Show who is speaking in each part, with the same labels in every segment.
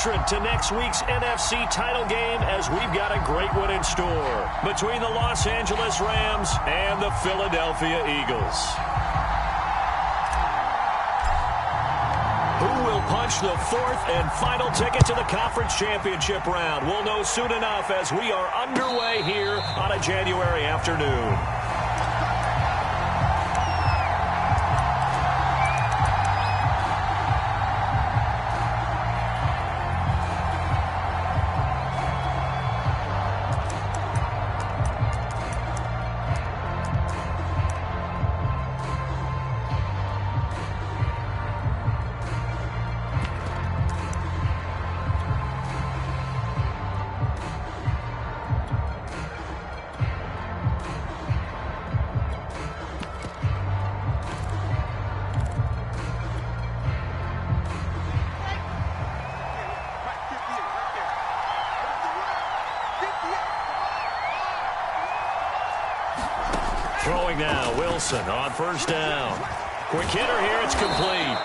Speaker 1: entrant to next week's NFC title game, as we've got a great one in store between the Los Angeles Rams and the Philadelphia Eagles. Who will punch the fourth and final ticket to the conference championship round? We'll know soon enough as we are underway here on a January afternoon. Throwing now, Wilson on first down. Quick hitter here, it's complete.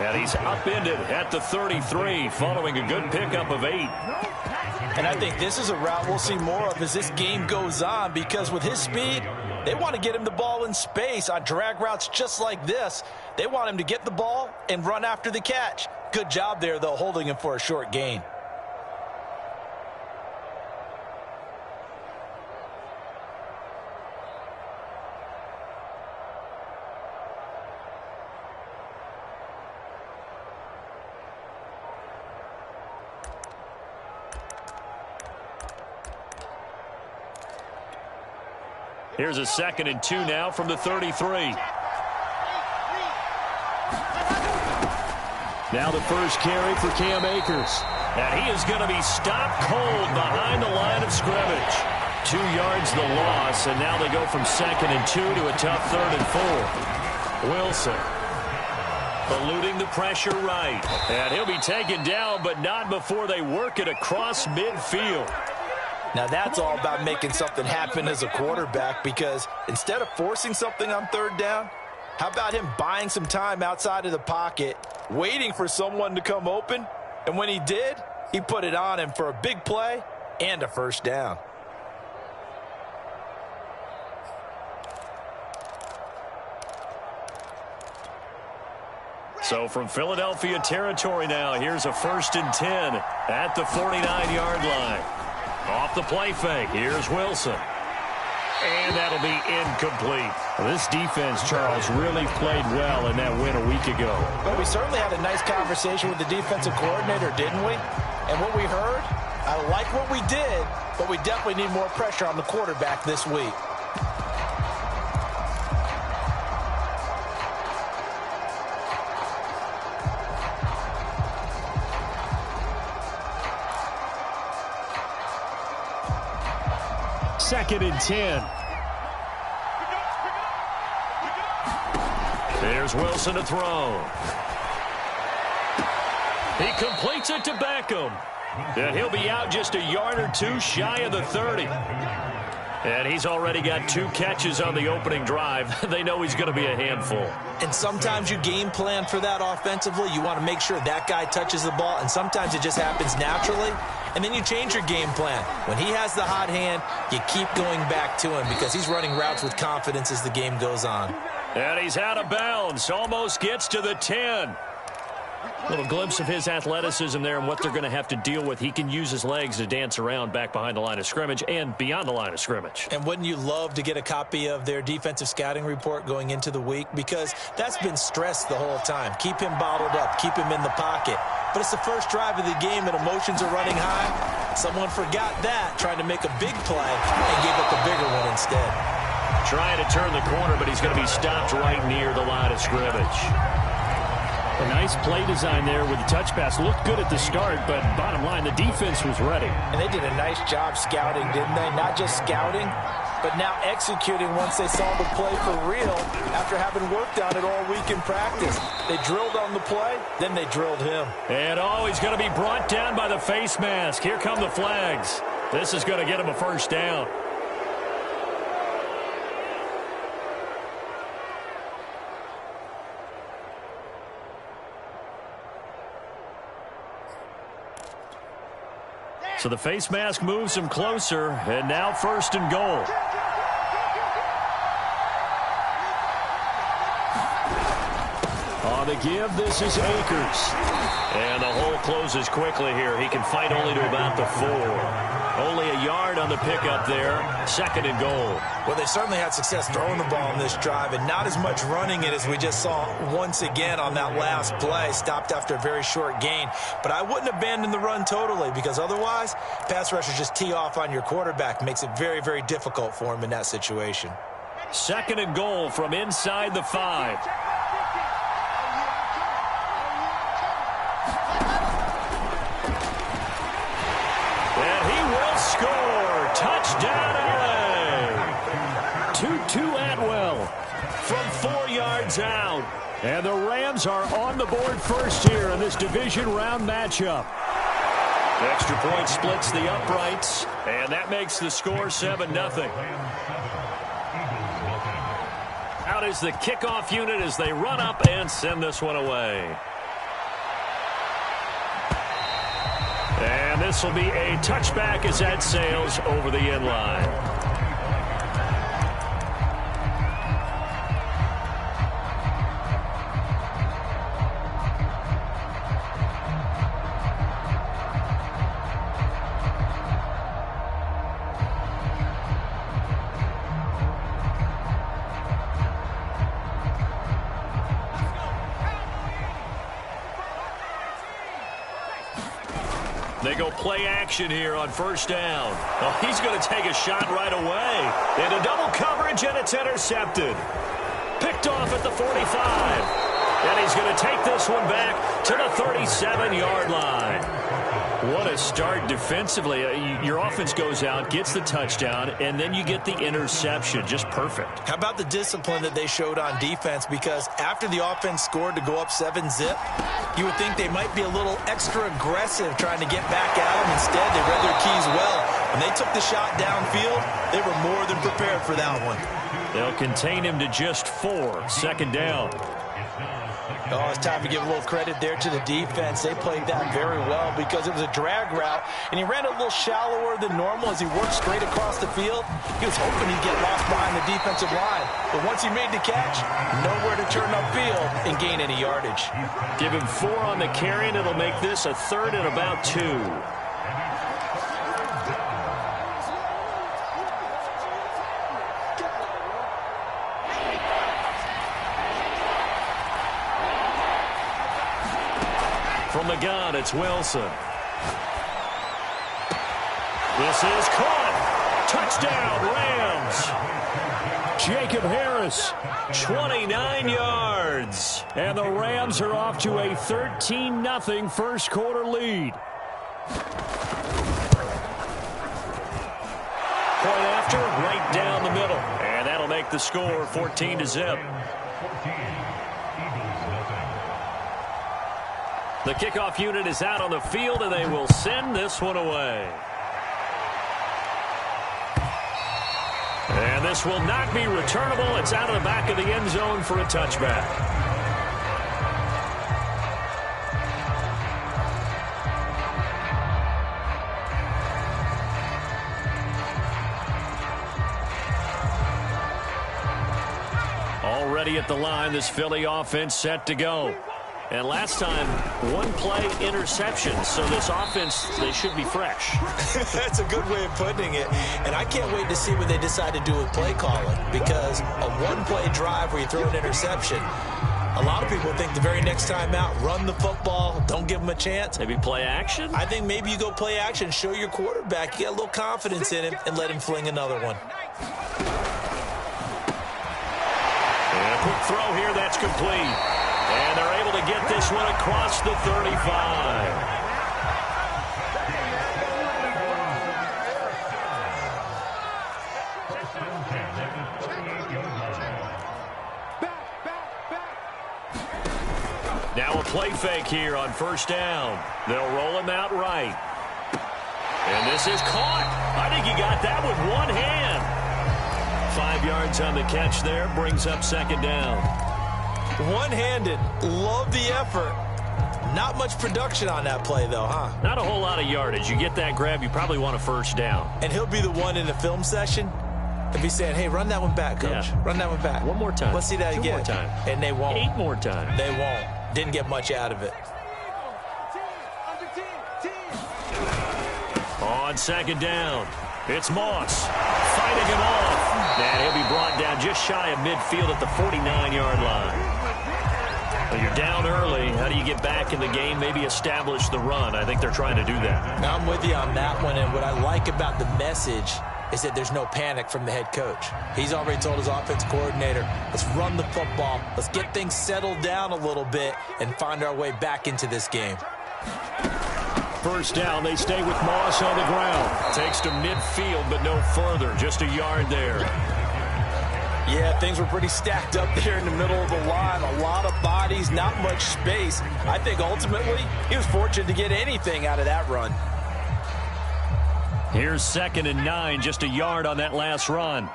Speaker 1: And he's upended at the 33 following a good pickup of 8.
Speaker 2: And I think this is a route we'll see more of as this game goes on, because with his speed, they want to get him the ball in space on drag routes just like this. They want him to get the ball and run after the catch. Good job there, though, holding him for a short gain.
Speaker 1: Here's a 2nd and 2 now from the 33. Now the first carry for Cam Akers. And he is going to be stopped cold behind the line of scrimmage. 2 yards the loss, and now they go from 2nd and 2 to a tough 3rd and 4. Wilson eluding the pressure right. And he'll be taken down, but not before they work it across midfield.
Speaker 2: Now that's all about making something happen as a quarterback, because instead of forcing something on 3rd down, how about him buying some time outside of the pocket, waiting for someone to come open, and when he did, he put it on him for a big play and a first down.
Speaker 1: So from Philadelphia territory now, here's a 1st and 10 at the 49-yard line. Off the play fake, here's Wilson. And that'll be incomplete. Well, this defense, Charles, really played well in that win a week ago.
Speaker 2: Well, we certainly had a nice conversation with the defensive coordinator, didn't we? And what we heard, I like what we did, but we definitely need more pressure on the quarterback this week.
Speaker 1: Second and 10. There's Wilson to throw. He completes it to Beckham. And he'll be out just a yard or two shy of the 30. And he's already got 2 catches on the opening drive. They know he's going to be a handful.
Speaker 2: And sometimes you game plan for that offensively. You want to make sure that guy touches the ball, and sometimes it just happens naturally. And then you change your game plan. When he has the hot hand, you keep going back to him because he's running routes with confidence as the game goes on.
Speaker 1: And he's out of bounds. Almost gets to the 10. Little glimpse of his athleticism there and what they're going to have to deal with. He can use his legs to dance around back behind the line of scrimmage and beyond the line of scrimmage.
Speaker 2: And wouldn't you love to get a copy of their defensive scouting report going into the week? Because that's been stressed the whole time. Keep him bottled up. Keep him in the pocket. But it's the first drive of the game and emotions are running high. Someone forgot that, trying to make a big play and gave up a bigger one instead.
Speaker 1: Trying to turn the corner, but he's going to be stopped right near the line of scrimmage. A nice play design there with the touch pass. Looked good at the start, but bottom line, the defense was ready.
Speaker 2: And they did a nice job scouting, didn't they? Not just scouting, but now executing once they saw the play for real after having worked on it all week in practice. They drilled on the play, then they drilled him.
Speaker 1: And he's going to be brought down by the face mask. Here come the flags. This is going to get him a first down. So the face mask moves him closer, and now 1st and goal. On the give, this is Akers. And the hole closes quickly here. He can fight only to about the 4. Only a yard on the pickup there. 2nd and goal.
Speaker 2: Well, they certainly had success throwing the ball in this drive, and not as much running it as we just saw once again on that last play. Stopped after a very short gain. But I wouldn't abandon the run totally, because otherwise, pass rushers just tee off on your quarterback. Makes it very, very difficult for him in that situation.
Speaker 1: 2nd and goal from inside the 5. Score! Touchdown, LA! 2-2 Atwell from 4 yards out. And the Rams are on the board first here in this division round matchup. Extra point splits the uprights, and that makes the score 7-0. Out is the kickoff unit as they run up and send this one away. And this will be a touchback as that sails over the end line. They go play action here on 1st down. Oh, he's going to take a shot right away. Into double coverage, and it's intercepted. Picked off at the 45. And he's going to take this one back to the 37-yard line. What a start defensively. Your offense goes out, gets the touchdown, and then you get the interception. Just perfect.
Speaker 2: How about the discipline that they showed on defense? Because after the offense scored to go up 7-zip, you would think they might be a little extra aggressive trying to get back at them. Instead, they read their keys well. When they took the shot downfield, they were more than prepared for that one.
Speaker 1: They'll contain him to just 4. 2nd down.
Speaker 2: Oh, it's time to give a little credit there to the defense. They played that very well because it was a drag route, and he ran a little shallower than normal as he worked straight across the field. He was hoping he'd get lost behind the defensive line, but once he made the catch, nowhere to turn upfield and gain any yardage.
Speaker 1: Give him 4 on the carry, and it'll make this a 3rd and about 2. From the gun, it's Wilson. This is caught. Touchdown, Rams. Jacob Harris, 29 yards. And the Rams are off to a 13-0 first quarter lead. Point after, right down the middle. And that'll make the score 14-0. The kickoff unit is out on the field, and they will send this one away. And this will not be returnable. It's out of the back of the end zone for a touchback. Already at the line, this Philly offense set to go. And last time, 1-play interception. So this offense, they should be fresh.
Speaker 2: That's a good way of putting it. And I can't wait to see what they decide to do with play calling. Because a 1-play drive where you throw an interception, a lot of people think the very next time out, run the football, don't give them a chance.
Speaker 1: Maybe play action?
Speaker 2: I think maybe you go play action, show your quarterback, you get a little confidence in him, and let him fling another one.
Speaker 1: And a quick throw here, that's complete. And they're able to get this one across the 35. Now a play fake here on 1st down. They'll roll him out right. And this is caught. I think he got that with one hand. 5 yards on the catch there, brings up 2nd down.
Speaker 2: One-handed, love the effort. Not much production on that play, though, huh?
Speaker 1: Not a whole lot of yardage. You get that grab, you probably want a first down.
Speaker 2: And he'll be the one in the film session to be saying, hey, run that one back, coach.
Speaker 1: Yeah.
Speaker 2: Run that one back.
Speaker 1: One more time.
Speaker 2: Let's see that
Speaker 1: Two
Speaker 2: again.
Speaker 1: more time.
Speaker 2: And they won't.
Speaker 1: 8 more times.
Speaker 2: They won't. Didn't get much out of it.
Speaker 1: On second down, it's Moss fighting him off. And he'll be brought down just shy of midfield at the 49-yard line. Well, you're down early. How do you get back in the game, maybe establish the run? I think they're trying to do that.
Speaker 2: Now, I'm with you on that one, and what I like about the message is that there's no panic from the head coach. He's already told his offense coordinator, let's run the football, let's get things settled down a little bit and find our way back into this game.
Speaker 1: First down, they stay with Moss on the ground. Takes to midfield, but no further, just a yard there.
Speaker 2: Yeah, things were pretty stacked up there in the middle of the line. A lot of bodies, not much space. I think ultimately he was fortunate to get anything out of that run.
Speaker 1: Here's 2nd and 9, just a yard on that last run.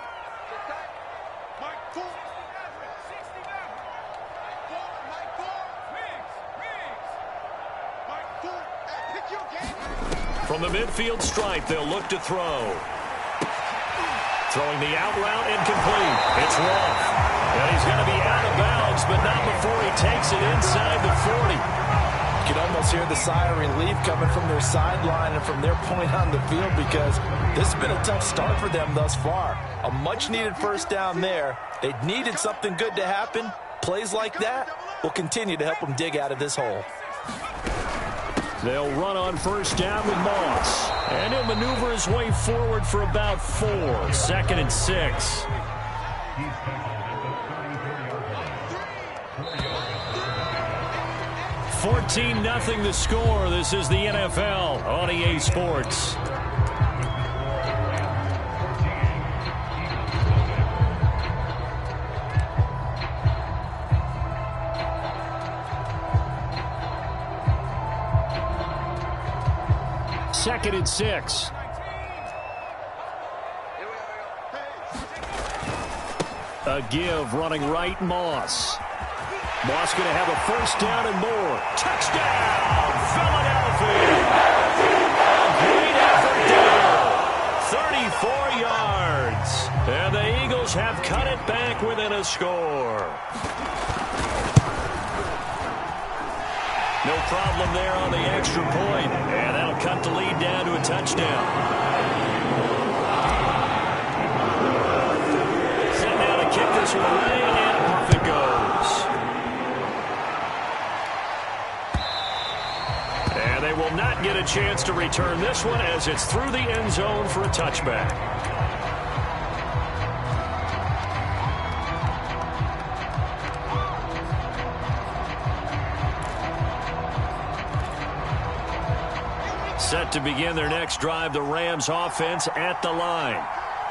Speaker 1: From the midfield stripe, they'll look to throw. Throwing the out route, incomplete. It's Roth. And he's going to be out of bounds, but not before he takes it inside the 40.
Speaker 2: You can almost hear the sigh of relief coming from their sideline and from their point on the field because this has been a tough start for them thus far. A much-needed first down there. They needed something good to happen. Plays like that will continue to help them dig out of this hole.
Speaker 1: They'll run on first down with Moss. And he'll maneuver his way forward for about 4. 2nd and 6. $14-0 the score. This is the NFL on EA Sports. Second and 6. A give running right, Moss. Moss going to have a first down and more. Touchdown, Philadelphia. Great effort there. 34 yards. And the Eagles have cut it back within a score. No problem there on the extra point. And that'll cut the lead down to a touchdown. Set now to kick this one away, and off it goes. And they will not get a chance to return this one as it's through the end zone for a touchback. Set to begin their next drive, the Rams offense at the line.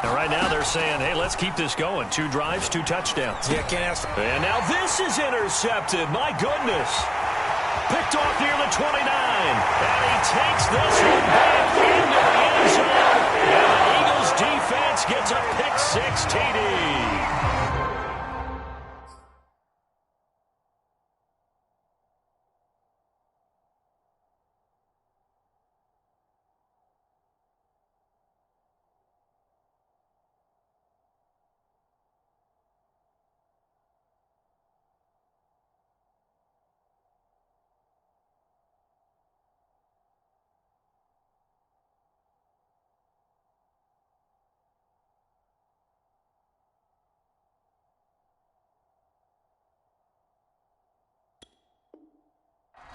Speaker 1: And right now they're saying, hey, let's keep this going. 2 drives, 2 touchdowns.
Speaker 2: Yeah, can't ask.
Speaker 1: And now this is intercepted. My goodness. Picked off near the 29. And he takes this one back into the end zone. And the Eagles defense gets a pick-6 TD.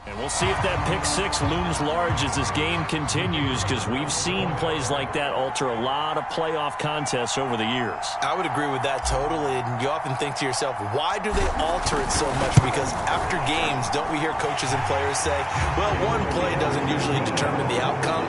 Speaker 1: And we'll see if that pick-6 looms large as this game continues, because we've seen plays like that alter a lot of playoff contests over the years.
Speaker 2: I would agree with that totally, and you often think to yourself, why do they alter it so much? Because after games, don't we hear coaches and players say, well, one play doesn't usually determine the outcome?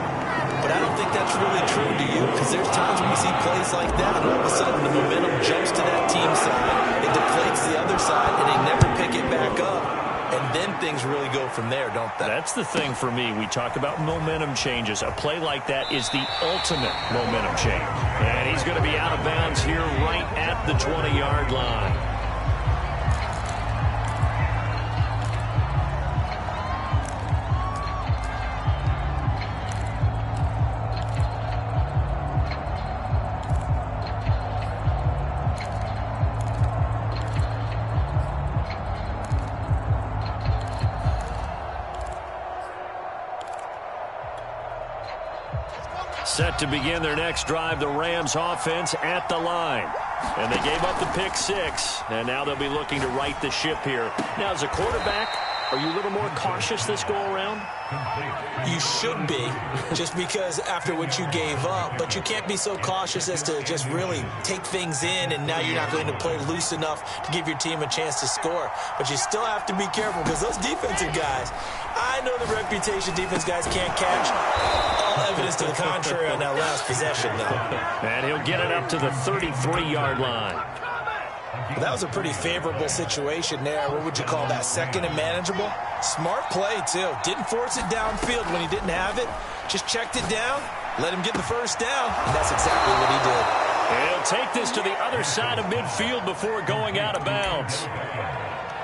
Speaker 2: But I don't think that's really true, do you? Because there's times when you see plays like that, and all of a sudden the momentum jumps to that team side, it deflates the other side, and they never pick it back up. And then things really go from there, don't they?
Speaker 1: That's the thing for me. We talk about momentum changes. A play like that is the ultimate momentum change. And he's going to be out of bounds here right at the 20-yard line. Set to begin their next drive, the Rams offense at the line. And they gave up the pick 6, and now they'll be looking to right the ship here. Now, as a quarterback, are you a little more cautious this go-around?
Speaker 3: You should be, just because after what you gave up. But you can't be so cautious as to just really take things in, and now you're not going to play loose enough to give your team a chance to score. But you still have to be careful, because those defensive guys, I know the reputation defense guys can't catch. All evidence to the contrary on that last possession, though.
Speaker 1: And he'll get it up to the 33-yard line.
Speaker 3: Well, that was a pretty favorable situation there. What would you call that? Second and manageable? Smart play, too. Didn't force it downfield when he didn't have it. Just checked it down, let him get the first down, and that's exactly what he did.
Speaker 1: And he'll take this to the other side of midfield before going out of bounds.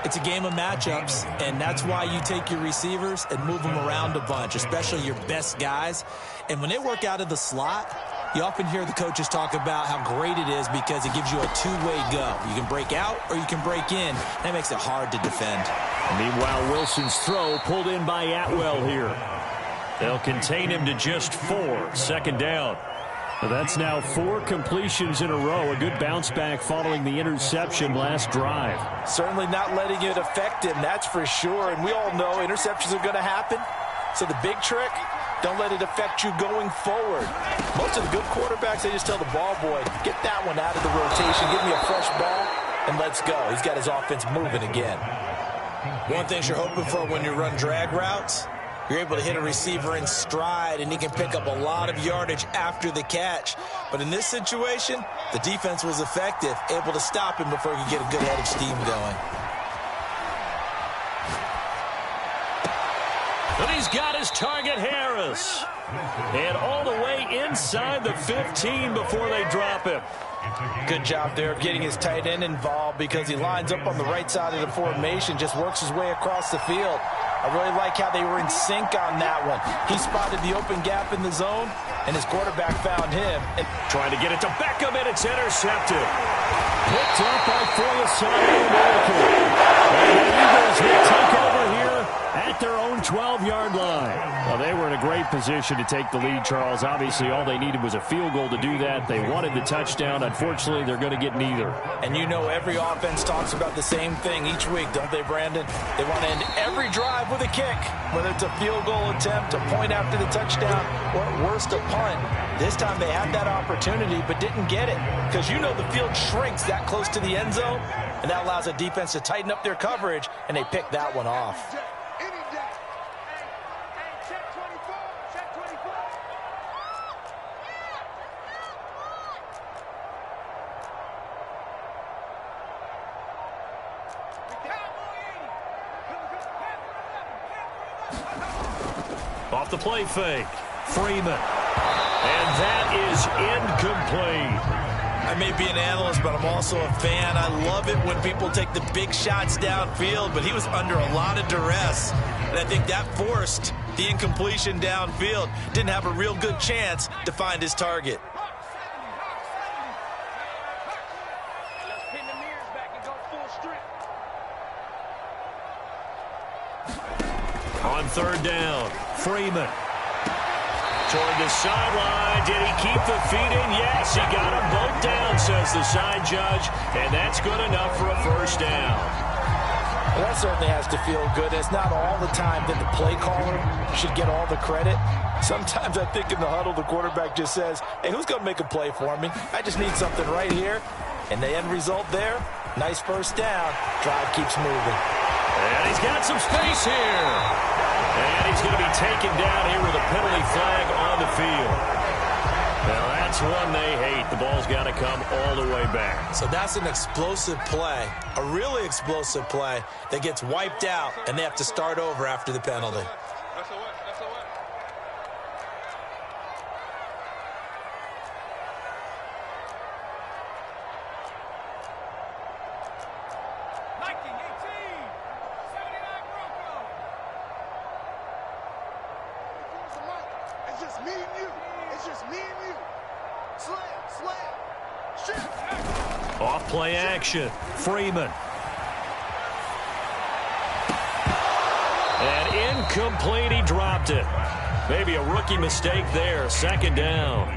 Speaker 3: It's a game of matchups, and that's why you take your receivers and move them around a bunch, especially your best guys. And when they work out of the slot, you often hear the coaches talk about how great it is because it gives you a two-way go. You can break out or you can break in. That makes it hard to defend.
Speaker 1: Meanwhile, Wilson's throw pulled in by Atwell here. They'll contain him to just 4. Second down. That's now 4 completions in a row. A good bounce back following the interception last drive.
Speaker 2: Certainly not letting it affect him, that's for sure. And we all know interceptions are going to happen. So the big trick, don't let it affect you going forward. Most of the good quarterbacks, they just tell the ball boy, get that one out of the rotation, give me a fresh ball, and let's go. He's got his offense moving again.
Speaker 3: One thing you're hoping for when you run drag routes, you're able to hit a receiver in stride, and he can pick up a lot of yardage after the catch. But in this situation, the defense was effective, able to stop him before he could get a good head of steam going.
Speaker 1: But he's got his target, Harris. And all the way inside the 15 before they drop him.
Speaker 2: Good job there getting his tight end involved because he lines up on the right side of the formation, just works his way across the field. I really like how they were in sync on that one. He spotted the open gap in the zone, and his quarterback found him. And
Speaker 1: trying to get it to Beckham, and it's intercepted. Picked up by Fulasani American. And the Eagles will take over here at their own 12-yard line. Well, they were in a great position to take the lead, Charles. Obviously, all they needed was a field goal to do that. They wanted the touchdown. Unfortunately, they're going to get neither.
Speaker 2: And you know every offense talks about the same thing each week, don't they, Brandon? They want to end every drive with a kick, whether it's a field goal attempt, a point after the touchdown, or at worst, a punt. This time they had that opportunity but didn't get it because you know the field shrinks that close to the end zone, and that allows a defense to tighten up their coverage, and they picked that one off.
Speaker 1: Off the play fake, Freeman. And that is incomplete.
Speaker 3: I may be an analyst, but I'm also a fan. I love it when people take the big shots downfield, but he was under a lot of duress. And I think that forced the incompletion downfield. Didn't have a real good chance to find his target.
Speaker 1: On third down, Freeman. Toward the sideline. Did he keep the feet in? Yes, he got them both down, says the side judge. And that's good enough for a first down.
Speaker 2: Well, that certainly has to feel good. It's not all the time that the play caller should get all the credit. Sometimes I think in the huddle, the quarterback just says, hey, who's going to make a play for me? I just need something right here. And the end result there, nice first down. Drive keeps moving.
Speaker 1: And he's got some space here. And he's going to be taken down here with a penalty flag on the field. Now that's one they hate. The ball's got to come all the way back.
Speaker 3: So that's an explosive play, a really explosive play that gets wiped out, and they have to start over after the penalty.
Speaker 1: Off play action, Freeman. And incomplete, he dropped it. Maybe a rookie mistake there. Second down.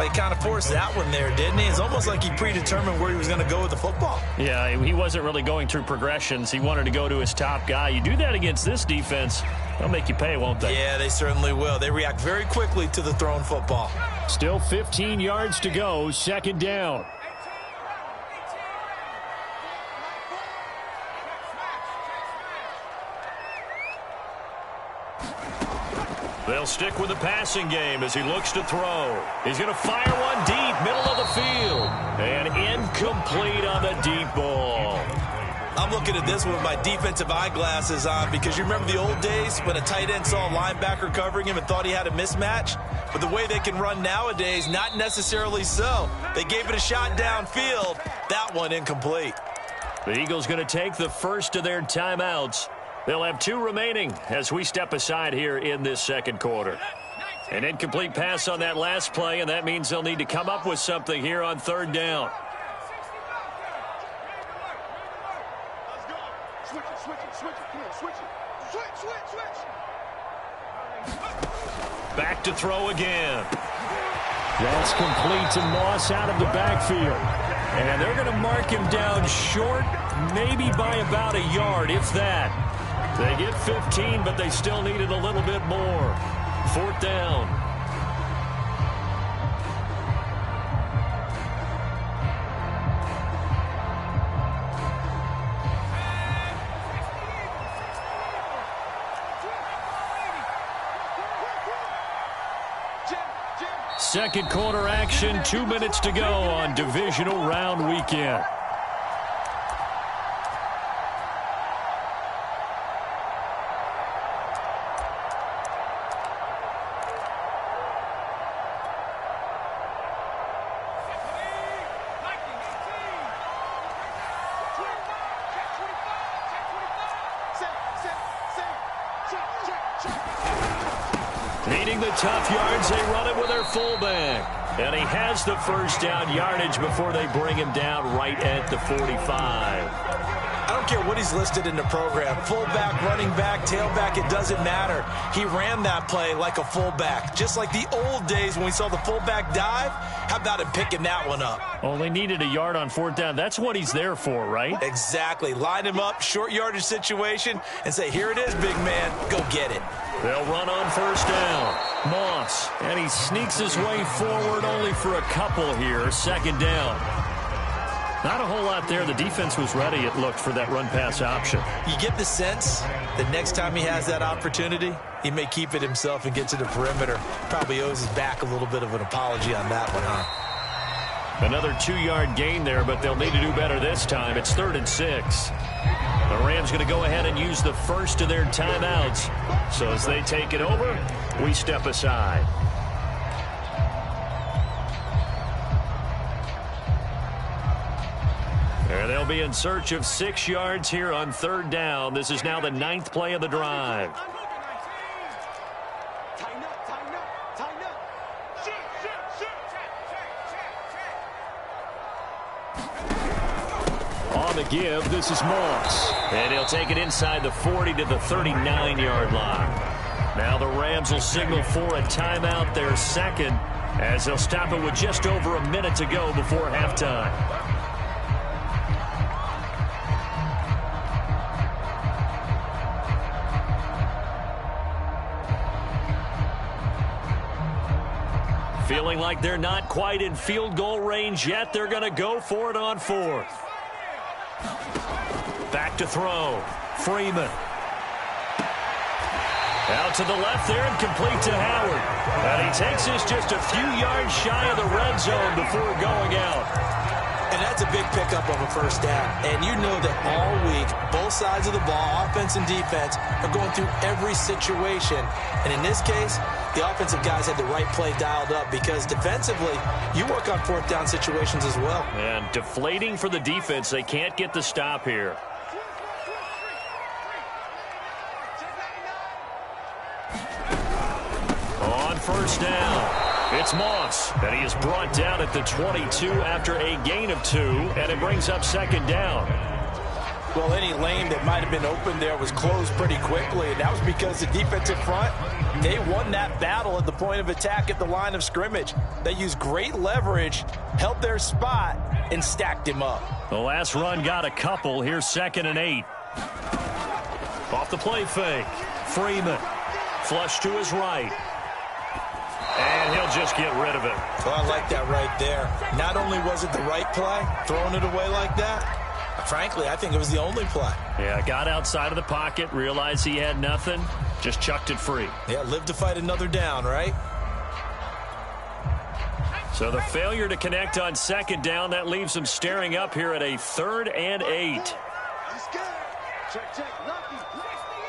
Speaker 3: He kind of forced that one there, didn't he? It's almost like he predetermined where he was going to go with the football.
Speaker 1: Yeah, he wasn't really going through progressions. He wanted to go to his top guy. You do that against this defense, they'll make you pay, won't they?
Speaker 3: Yeah, they certainly will. They react very quickly to the thrown football.
Speaker 1: Still 15 yards to go. Second down. They'll stick with the passing game as he looks to throw. He's going to fire one deep, middle of the field. And incomplete on the deep ball.
Speaker 3: I'm looking at this with my defensive eyeglasses on because you remember the old days when a tight end saw a linebacker covering him and thought he had a mismatch? But the way they can run nowadays, not necessarily so. They gave it a shot downfield. That one incomplete.
Speaker 1: The Eagles going to take the first of their timeouts. They'll have 2 remaining as we step aside here in this second quarter. An incomplete pass on that last play, and that means they'll need to come up with something here on third down. Back to throw again. That's complete to Moss out of the backfield. And they're going to mark him down short, maybe by about a yard, if that. They get 15, but they still needed a little bit more. Fourth down. Second quarter action, 2 minutes to go on divisional round weekend. Needing the tough yards, they run it with their fullback. And he has the first down yardage before they bring him down right at the 45.
Speaker 3: I don't care what he's listed in the program. Fullback, running back, tailback, it doesn't matter. He ran that play like a fullback. Just like the old days when we saw the fullback dive. How about him picking that one up?
Speaker 1: Oh, they needed a yard on fourth down. That's what he's there for, right?
Speaker 3: Exactly. Line him up, short yardage situation, and say, here it is, big man. Go get it.
Speaker 1: They'll run on first down. Moss, and he sneaks his way forward only for a couple here. Second down. Not a whole lot there. The defense was ready, it looked, for that run-pass option.
Speaker 3: You get the sense that next time he has that opportunity, he may keep it himself and get to the perimeter. Probably owes his back a little bit of an apology on that one, huh?
Speaker 1: Another 2-yard gain there, but they'll need to do better this time. It's 3rd and 6. The Rams going to go ahead and use the first of their timeouts. So as they take it over, we step aside. And they'll be in search of 6 yards here on third down. This is now the 9th play of the drive. On the give, this is Moss. And he'll take it inside the 40 to the 39-yard line. Now the Rams will signal for a timeout, their second, as they'll stop it with just over a minute to go before halftime. Feeling like they're not quite in field goal range yet, they're going to go for it on fourth. Back to throw. Freeman. Out to the left there and complete to Howard. And he takes this just a few yards shy of the red zone before going out.
Speaker 3: And that's a big pickup of a first down. And you know that all week, both sides of the ball, offense and defense, are going through every situation. And in this case, the offensive guys had the right play dialed up because defensively, you work on fourth down situations as well.
Speaker 1: And deflating for the defense. They can't get the stop here. On first down. It's Moss, and he is brought down at the 22 after a gain of 2, and it brings up second down.
Speaker 2: Well, any lane that might have been open there was closed pretty quickly, and that was because the defensive front, they won that battle at the point of attack at the line of scrimmage. They used great leverage, held their spot, and stacked him up.
Speaker 1: The last run got a couple. Here's 2nd and 8. Off the play fake. Freeman. Flush to his right. And he'll just get rid of it.
Speaker 3: Well, I like that right there. Not only was it the right play, throwing it away like that, frankly, I think it was the only play.
Speaker 1: Yeah, got outside of the pocket, realized he had nothing, just chucked it free.
Speaker 3: Yeah, live to fight another down, right?
Speaker 1: So the failure to connect on 2nd down, that leaves him staring up here at a 3rd and 8.
Speaker 4: Check, check, lucky. 60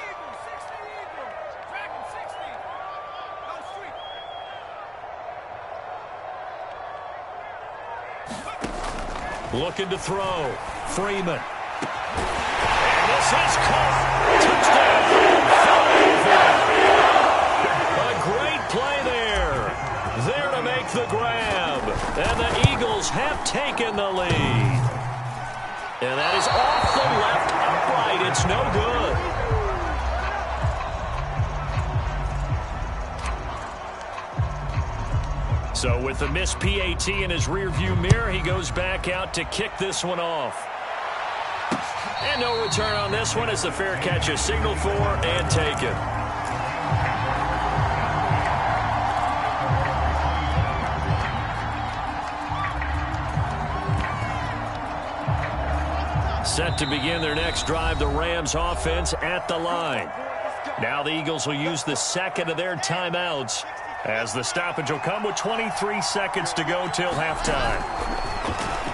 Speaker 4: Eagles, 60 Eagles. Tracking 60. Go street.
Speaker 1: Looking to throw. Freeman. And this is caught. Touchdown. A great play there. There to make the grab. And the Eagles have taken the lead. And that is off the left upright. It's no good. So with the missed PAT in his rearview mirror, he goes back out to kick this one off. And no return on this one as the fair catch is signaled for and taken. Set to begin their next drive, the Rams offense at the line. Now the Eagles will use the 2nd of their timeouts as the stoppage will come with 23 seconds to go till halftime.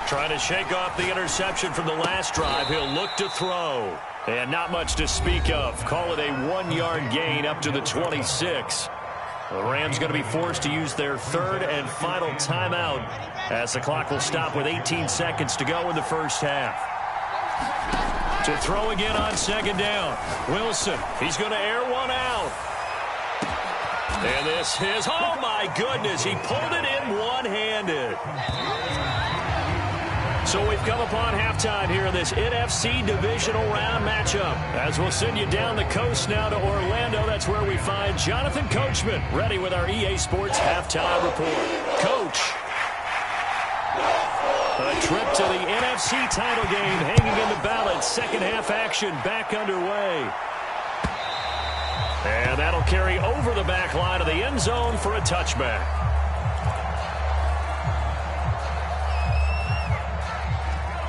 Speaker 1: Trying to shake off the interception from the last drive. He'll look to throw. And not much to speak of. Call it a 1-yard gain up to the 26. The Rams going to be forced to use their 3rd and final timeout as the clock will stop with 18 seconds to go in the first half. To throw again on 2nd down. Wilson, he's going to air one out. And this is, oh my goodness, he pulled it in one-handed. So we've come upon halftime here in this NFC divisional round matchup. As we'll send you down the coast now to Orlando, that's where we find Jonathan Coachman ready with our EA Sports halftime report. Coach. A trip to the NFC title game hanging in the balance. Second half action back underway. And that'll carry over the back line of the end zone for a touchback.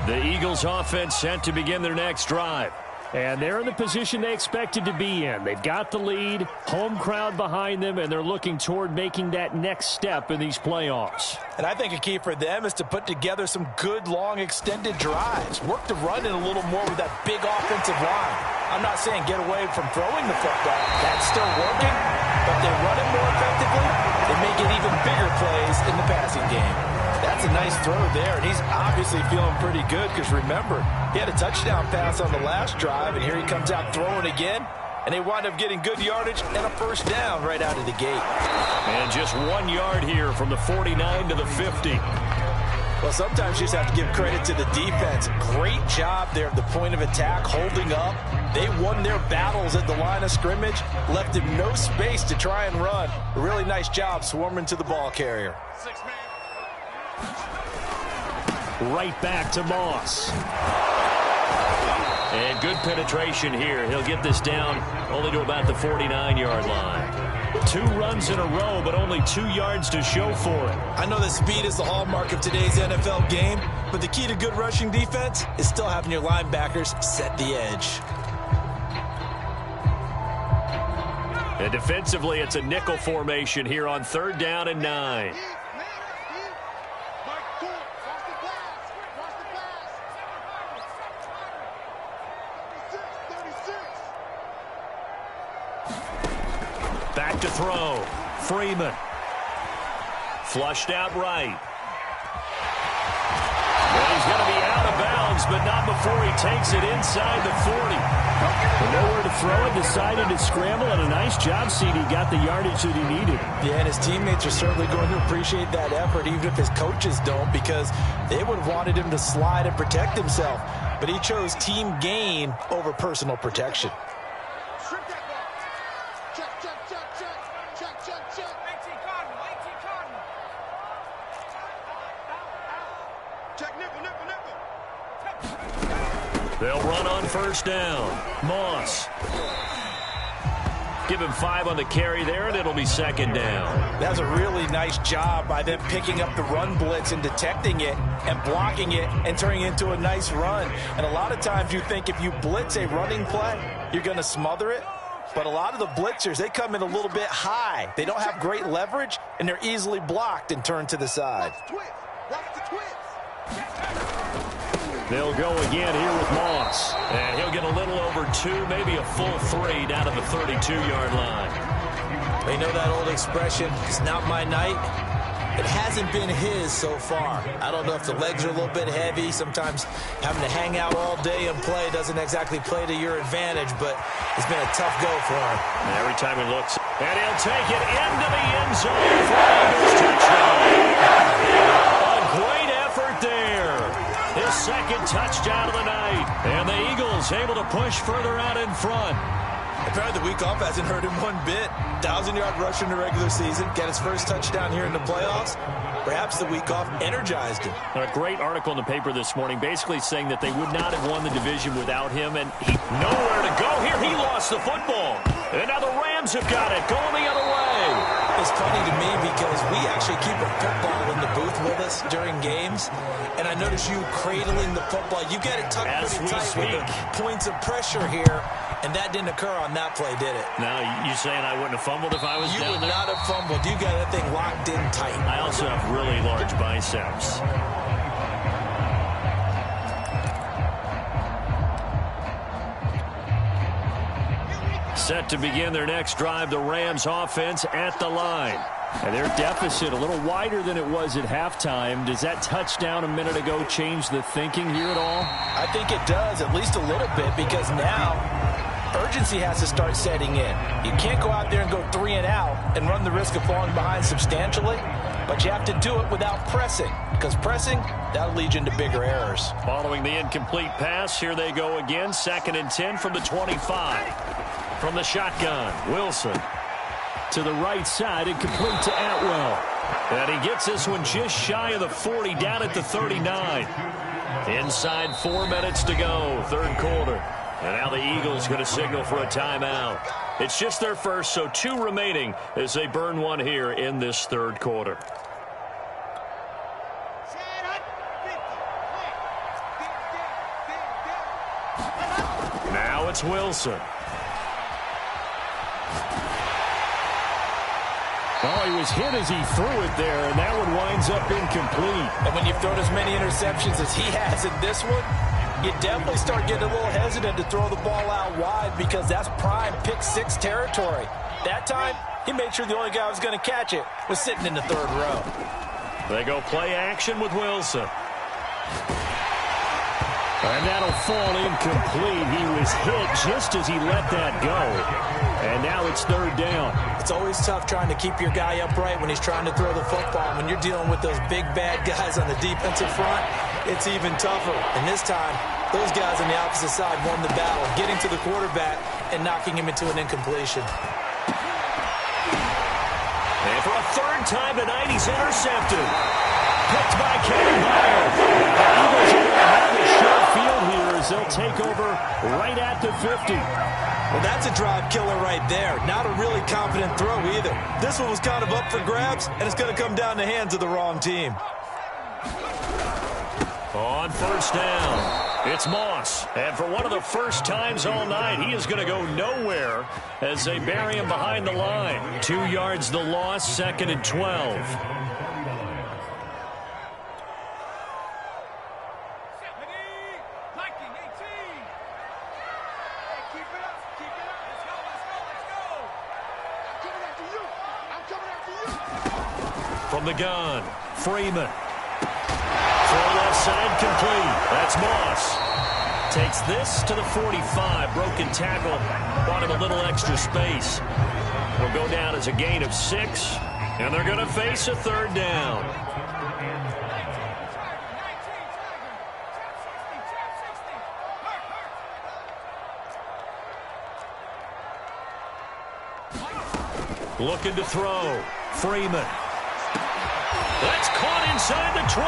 Speaker 1: The Eagles offense set to begin their next drive. And they're in the position they expected to be in. They've got the lead, home crowd behind them, and they're looking toward making that next step in these playoffs.
Speaker 2: And I think a key for them is to put together some good, long, extended drives. Work the run in a little more with that big offensive line. I'm not saying get away from throwing the football. That's still working, but they run it more effectively. They may get even bigger plays in the passing game. That's a nice throw there, and he's obviously feeling pretty good because, remember, he had a touchdown pass on the last drive, and here he comes out throwing again, and they wind up getting good yardage and a first down right out of the gate.
Speaker 1: And just 1 yard here from the 49 to the 50.
Speaker 2: Well, sometimes you just have to give credit to the defense. Great job there at the point of attack, holding up. They won their battles at the line of scrimmage, left him no space to try and run. A really nice job swarming to the ball carrier.
Speaker 1: Right back to Moss. And good penetration here. He'll get this down only to about the 49-yard line. 2 runs in a row, but only 2 yards to show for it.
Speaker 3: I know that speed is the hallmark of today's NFL game, but the key to good rushing defense is still having your linebackers set the edge.
Speaker 1: And defensively, it's a nickel formation here on 3rd down and 9. Back to throw. Freeman. Flushed out right. Well, he's going to be out of bounds, but not before he takes it inside the 40. And nowhere to throw it, decided to scramble, and a nice job, CD. Got the yardage that he needed.
Speaker 2: Yeah, and his teammates are certainly going to appreciate that effort, even if his coaches don't, because they would have wanted him to slide and protect himself.
Speaker 3: but he chose team gain over personal protection.
Speaker 4: Strip that ball. Check, check, check, check. Check, check, check. 18 Cardinal, 18 Cardinal. Check nickel, nickel, nickel.
Speaker 1: They'll run on first down. Moss. Give him 5 on the carry there, and it'll be second down.
Speaker 2: That's a really nice job by them picking up the run blitz and detecting it and blocking it and turning it into a nice run. And a lot of times you think if you blitz a running play, you're going to smother it. But a lot of the blitzers, they come in a little bit high. They don't have great leverage, and they're easily blocked and turned to the side.
Speaker 4: Watch the twist. Watch the twist.
Speaker 1: They'll go again here with Moss. And he'll get a little over 2, maybe a full 3 down to the 32-yard line.
Speaker 3: They know that old expression, it's not my night. It hasn't been his so far. I don't know if the legs are a little bit heavy. Sometimes having to hang out all day and play doesn't exactly play to your advantage, but it's been a tough go for him.
Speaker 1: And every time he looks, and he'll take it into the end zone for Eagles touchdown. A great effort there. His second touchdown of the night. And the Eagles able to push further out in front.
Speaker 3: Apparently the week off hasn't hurt him one bit. 1,000-yard rusher in the regular season. Got his first touchdown here in the playoffs. Perhaps the week off energized him.
Speaker 1: A great article in the paper this morning basically saying that they would not have won the division without him. And he nowhere to go here. He lost the football. And now the Rams have got it. Going the other way.
Speaker 3: It's funny to me because we actually keep a football in the booth with us during games. And I notice you cradling the football. You got it tucked pretty tight with the points of pressure here. And that didn't occur on that play, did it?
Speaker 1: Now, you saying I wouldn't have fumbled if I was
Speaker 3: You
Speaker 1: down
Speaker 3: would
Speaker 1: there?
Speaker 3: not have fumbled. You got that thing locked in tight.
Speaker 1: I also have really large biceps. Set to begin their next drive, the Rams offense at the line. And their deficit a little wider than it was at halftime. Does that touchdown a minute ago change the thinking here at all?
Speaker 2: I think it does, at least a little bit, because now urgency has to start setting in. You can't go out there and go 3 and out and run the risk of falling behind substantially, but you have to do it without pressing, because pressing, that'll lead you into bigger errors.
Speaker 1: Following the incomplete pass, here they go again. 2nd and 10 from the 25. From the shotgun, Wilson to the right side and complete to Atwell. And he gets this one just shy of the 40, down at the 39. Inside 4 minutes to go, third quarter. And now the Eagles going to signal for a timeout. It's just their first, so 2 remaining as they burn one here in this third quarter. Now it's Wilson. Oh, he was hit as he threw it there, and that one winds up incomplete.
Speaker 2: And when you've thrown as many interceptions as he has in this one, you definitely start getting a little hesitant to throw the ball out wide because that's prime pick-6 territory. That time, he made sure the only guy who was going to catch it was sitting in the third row.
Speaker 1: They go play action with Wilson. And that'll fall incomplete. He was hit just as he let that go. And now it's third down.
Speaker 3: It's always tough trying to keep your guy upright when he's trying to throw the football. When you're dealing with those big, bad guys on the defensive front, it's even tougher. And this time, those guys on the opposite side won the battle, getting to the quarterback and knocking him into an incompletion.
Speaker 1: And for a third time tonight, he's intercepted. Picked by Kevin Byard. The Eagles are going to have a short field here as they'll take over right at the 50.
Speaker 3: Well, that's a drive killer right there. Not a really confident throw either. This one was kind of up for grabs, and it's going to come down the hands of the wrong team.
Speaker 1: On first down, it's Moss. And for one of the first times all night, he is going to go nowhere as they bury him behind the line. 2 yards the loss, 2nd and 12. From the gun, Freeman. Throw left side complete. That's Moss. Takes this to the 45. Broken tackle. Bought him a little extra space. Will go down as a gain of 6. And they're going to face a third down. Looking to throw. Freeman. That's caught inside the 20.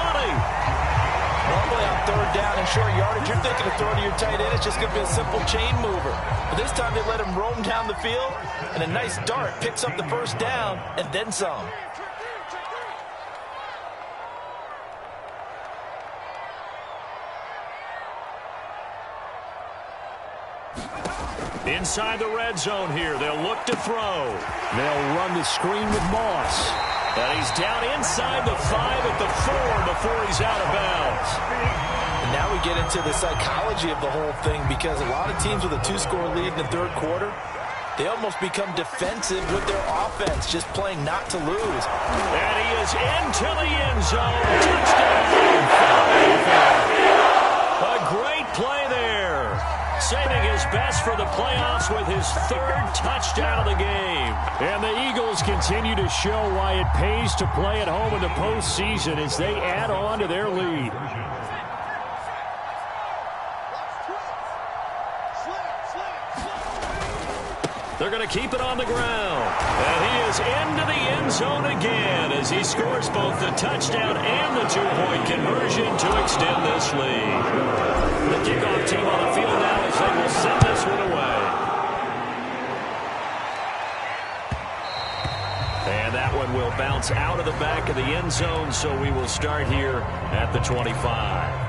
Speaker 2: Normally on third down and short yardage, you're thinking to throw to your tight end. It's just going to be a simple chain mover. But this time they let him roam down the field, and a nice dart picks up the first down and then some.
Speaker 1: Inside the red zone here. They'll look to throw. They'll run the screen with Moss. And he's down inside the 5 at the 4 before he's out of bounds.
Speaker 2: And now we get into the psychology of the whole thing, because a lot of teams with a 2-score lead in the third quarter, they almost become defensive with their offense, just playing not to lose.
Speaker 1: And he is into the end zone. Touchdown. A great play there. Saving his best for the playoffs with his third touchdown of the game. And the Eagles continue to show why it pays to play at home in the postseason as they add on to their lead. They're going to keep it on the ground. And he is into the end zone again as he scores both the touchdown and the 2-point conversion to extend this lead. The kickoff team on the field now as they will send this one away. And that one will bounce out of the back of the end zone, so we will start here at the 25.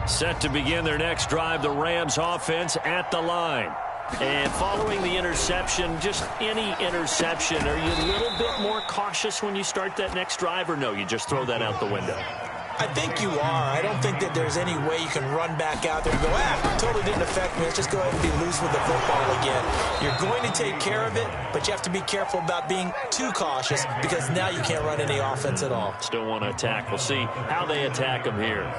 Speaker 1: Set to begin their next drive, the Rams offense at the line. And following the interception, just any interception, are you a little bit more cautious when you start that next drive, or no, you just throw that out the window?
Speaker 3: I think you are. I don't think that there's any way you can run back out there and go, totally didn't affect me. Let's just go ahead and be loose with the football again. You're going to take care of it, but you have to be careful about being too cautious, because now you can't run any offense at all.
Speaker 1: Still want to attack. We'll see how they attack them here.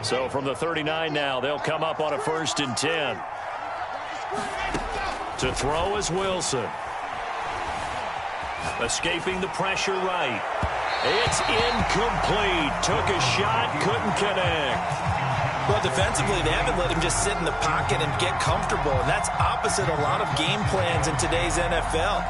Speaker 1: So from the 39 now, they'll come up on a 1st and 10. To throw is Wilson. Escaping the pressure right. It's incomplete. Took a shot, couldn't connect.
Speaker 2: Well, defensively, they haven't let him just sit in the pocket and get comfortable, and that's opposite a lot of game plans in today's NFL.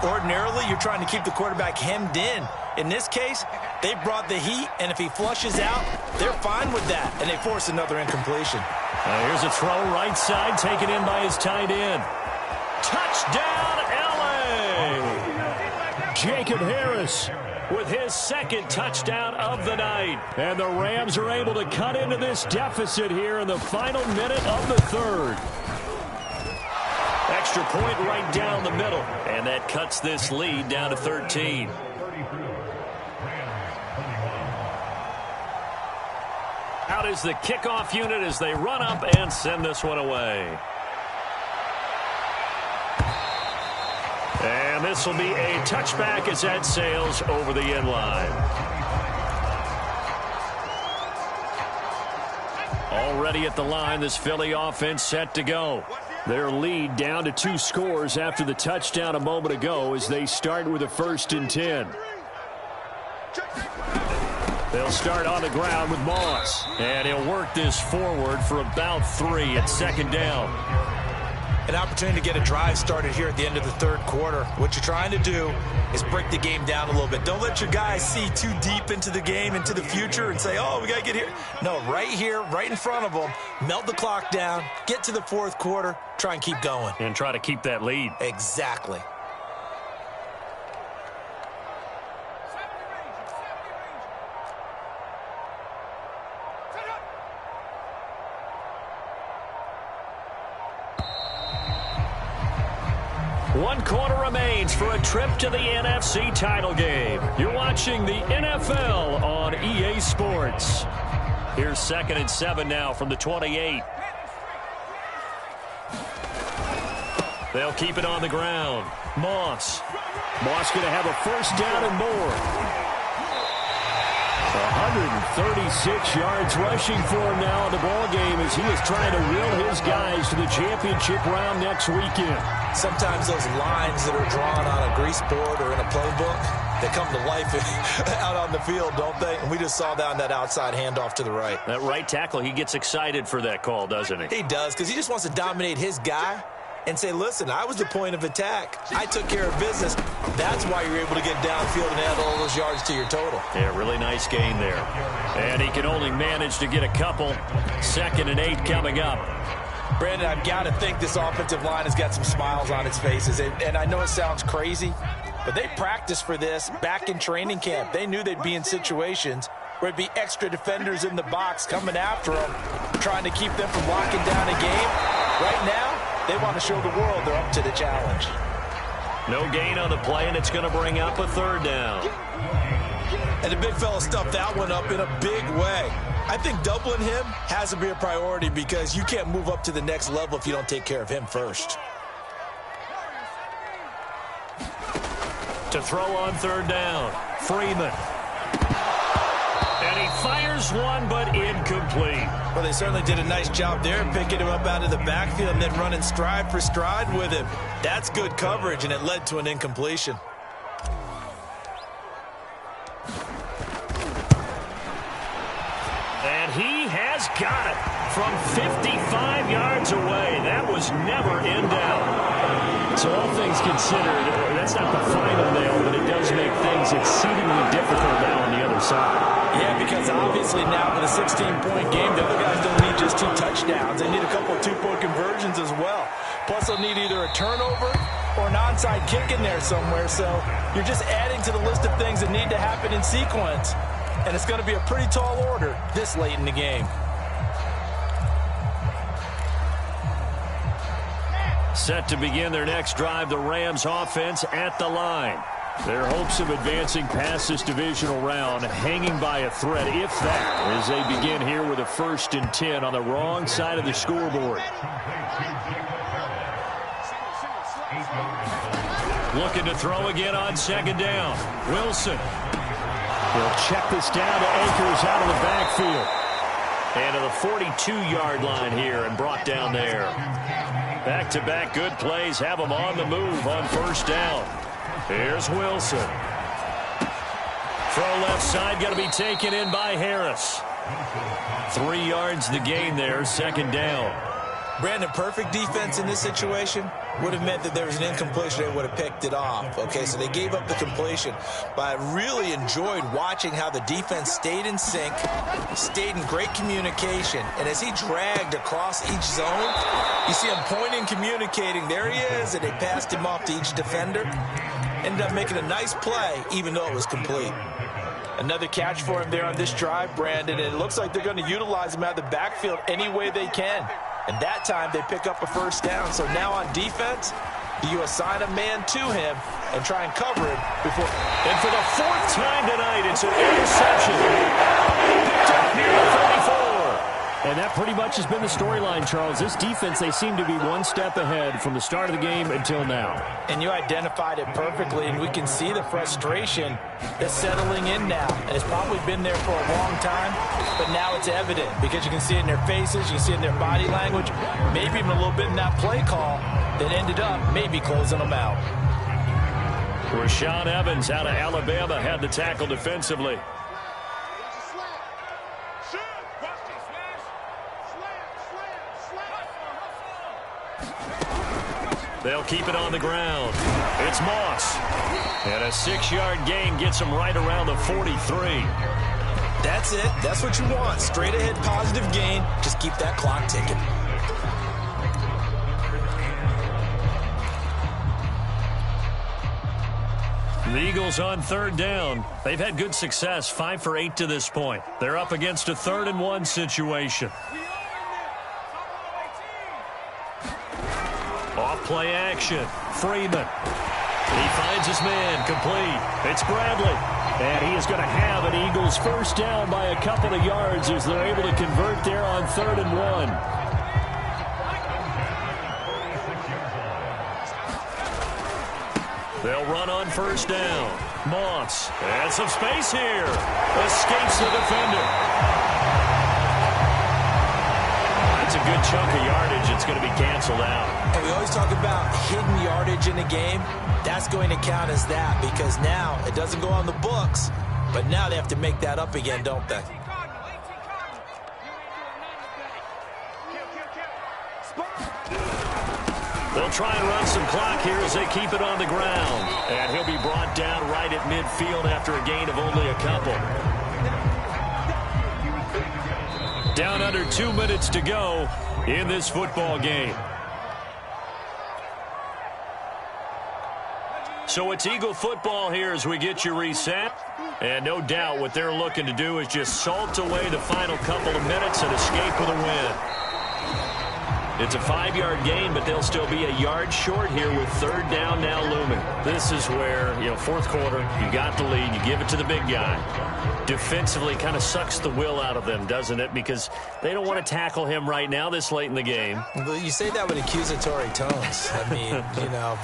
Speaker 2: Ordinarily, you're trying to keep the quarterback hemmed in. In this case, they brought the heat, and if he flushes out, they're fine with that, and they force another incompletion.
Speaker 1: Here's a throw right side, taken in by his tight end. Touchdown, L.A. Jacob Harris with his 2nd touchdown of the night. And the Rams are able to cut into this deficit here in the final minute of the 3rd. Extra point right down the middle. And that cuts this lead down to 13. Out is the kickoff unit as they run up and send this one away. And this will be a touchback as that sails over the end line. Already at the line, this Philly offense set to go. Their lead down to 2 scores after the touchdown a moment ago as they start with a 1st and 10. They'll start on the ground with Moss. And he'll work this forward for about 3 at 2nd down.
Speaker 3: An opportunity to get a drive started here at the end of the 3rd quarter. What you're trying to do is break the game down a little bit. Don't let your guys see too deep into the game, into the future, and say, oh, we got to get here. No, right here, right in front of them, melt the clock down, get to the 4th quarter, try and keep going.
Speaker 1: And try to keep that lead.
Speaker 3: Exactly.
Speaker 1: One quarter remains for a trip to the NFC title game. You're watching the NFL on EA Sports. Here's 2nd and 7 now from the 28. They'll keep it on the ground. Moss going to have a 1st down and more. 136 yards rushing for him now in the ball game as he is trying to will his guys to the championship round next weekend.
Speaker 3: Sometimes those lines that are drawn on a grease board or in a playbook, They come to life out on the field, don't they? And we just saw that on that outside handoff to the right.
Speaker 1: That right tackle, he gets excited for that call, doesn't he?
Speaker 3: He does, because he just wants to dominate his guy and say, listen, I was the point of attack. I took care of business. That's why you're able to get downfield and add all those yards to your total.
Speaker 1: Yeah, really nice gain there. And he can only manage to get a couple. 2nd and 8 coming up.
Speaker 2: Brandon, I've got to think this offensive line has got some smiles on its faces. And I know it sounds crazy, but they practiced for this back in training camp. They knew they'd be in situations where it'd be extra defenders in the box coming after them, trying to keep them from locking down a game. Right now, they want to show the world they're up to the challenge.
Speaker 1: No gain on the play, and it's going to bring up a 3rd down.
Speaker 3: And the big fella stuffed that one up in a big way. I think doubling him has to be a priority because you can't move up to the next level if you don't take care of him first.
Speaker 1: To throw on 3rd down, Freeman. And he fires one, but incomplete.
Speaker 3: Well, they certainly did a nice job there, picking him up out of the backfield and then running stride for stride with him. That's good coverage, and it led to an incompletion.
Speaker 1: And he has got it from 55 yards away. That was never in doubt. So all things considered, that's not the final nail, but it does make things exceedingly difficult now on the other side.
Speaker 2: Yeah, because obviously now with a 16-point game, the other guys don't need just 2 touchdowns. They need a couple of 2-point conversions as well. Plus, they'll need either a turnover or an onside kick in there somewhere. So you're just adding to the list of things that need to happen in sequence. And it's going to be a pretty tall order this late in the game.
Speaker 1: Set to begin their next drive, the Rams offense at the line. Their hopes of advancing past this divisional round hanging by a thread, if that, as they begin here with a 1st and 10 on the wrong side of the scoreboard. Looking to throw again on 2nd down. Wilson. He'll check this down to Akers out of the backfield. And to the 42-yard line here and brought down there. Back-to-back good plays have them on the move on 1st down. Here's Wilson. Throw left side, going to be taken in by Harris. 3 yards the gain there, 2nd down.
Speaker 3: Brandon, perfect defense in this situation would have meant that there was an incompletion. They would have picked it off. Okay, so they gave up the completion. But I really enjoyed watching how the defense stayed in sync, stayed in great communication. And as he dragged across each zone, you see him pointing, communicating. There he is, and they passed him off to each defender. Ended up making a nice play, even though it was complete. Another catch for him there on this drive, Brandon. And it looks like they're going to utilize him out of the backfield any way they can. And that time they pick up a 1st down. So now on defense, you assign a man to him and try and cover him before.
Speaker 1: And for the 4th time tonight, it's an interception. Picked up near the 34. And that pretty much has been the storyline, Charles. This defense, they seem to be one step ahead from the start of the game until now.
Speaker 2: And you identified it perfectly, and we can see the frustration that's settling in now. And it's probably been there for a long time, but now it's evident because you can see it in their faces, you can see it in their body language, maybe even a little bit in that play call that ended up maybe closing them out.
Speaker 1: Rashaan Evans out of Alabama had the tackle defensively. They'll keep it on the ground. It's Moss. And a 6-yard gain gets him right around the 43.
Speaker 3: That's it. That's what you want. Straight ahead positive gain. Just keep that clock ticking.
Speaker 1: The Eagles on 3rd down. They've had good success, 5 for 8 to this point. They're up against a 3rd and 1 situation. Off-play action. Freeman. He finds his man. Complete. It's Bradley. And he is going to have an Eagles 1st down by a couple of yards as they're able to convert there on 3rd and 1. They'll run on 1st down. Moss. And some space here. Escapes the defender. That's a good chunk of yardage. It's going to be canceled out.
Speaker 3: And we always talk about hidden yardage in a game. That's going to count as that because now it doesn't go on the books, but now they have to make that up again, don't they?
Speaker 1: They'll try and run some clock here as they keep it on the ground. And he'll be brought down right at midfield after a gain of only a couple. Down under 2 minutes to go in this football game. So it's Eagle football here as we get you reset. And no doubt what they're looking to do is just salt away the final couple of minutes and escape with a win. It's a 5-yard gain, but they'll still be a yard short here with third down now looming. This is where, fourth quarter, you got the lead, you give it to the big guy. Defensively kind of sucks the will out of them, doesn't it? Because they don't want to tackle him right now this late in the game.
Speaker 3: Well, you say that with accusatory tones. I mean,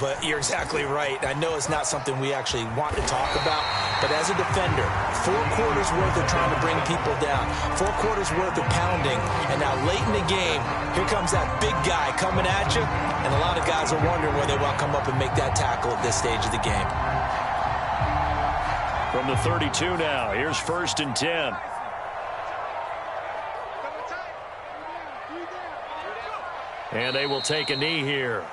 Speaker 3: but you're exactly right. I know it's not something we actually want to talk about, but as a defender, 4 quarters worth of trying to bring people down, 4 quarters worth of pounding, and now late in the game, here comes that big guy coming at you, and a lot of guys are wondering where they want to come up and make that tackle at this stage of the game.
Speaker 1: From the 32 now, here's 1st and 10. And they will take a knee here.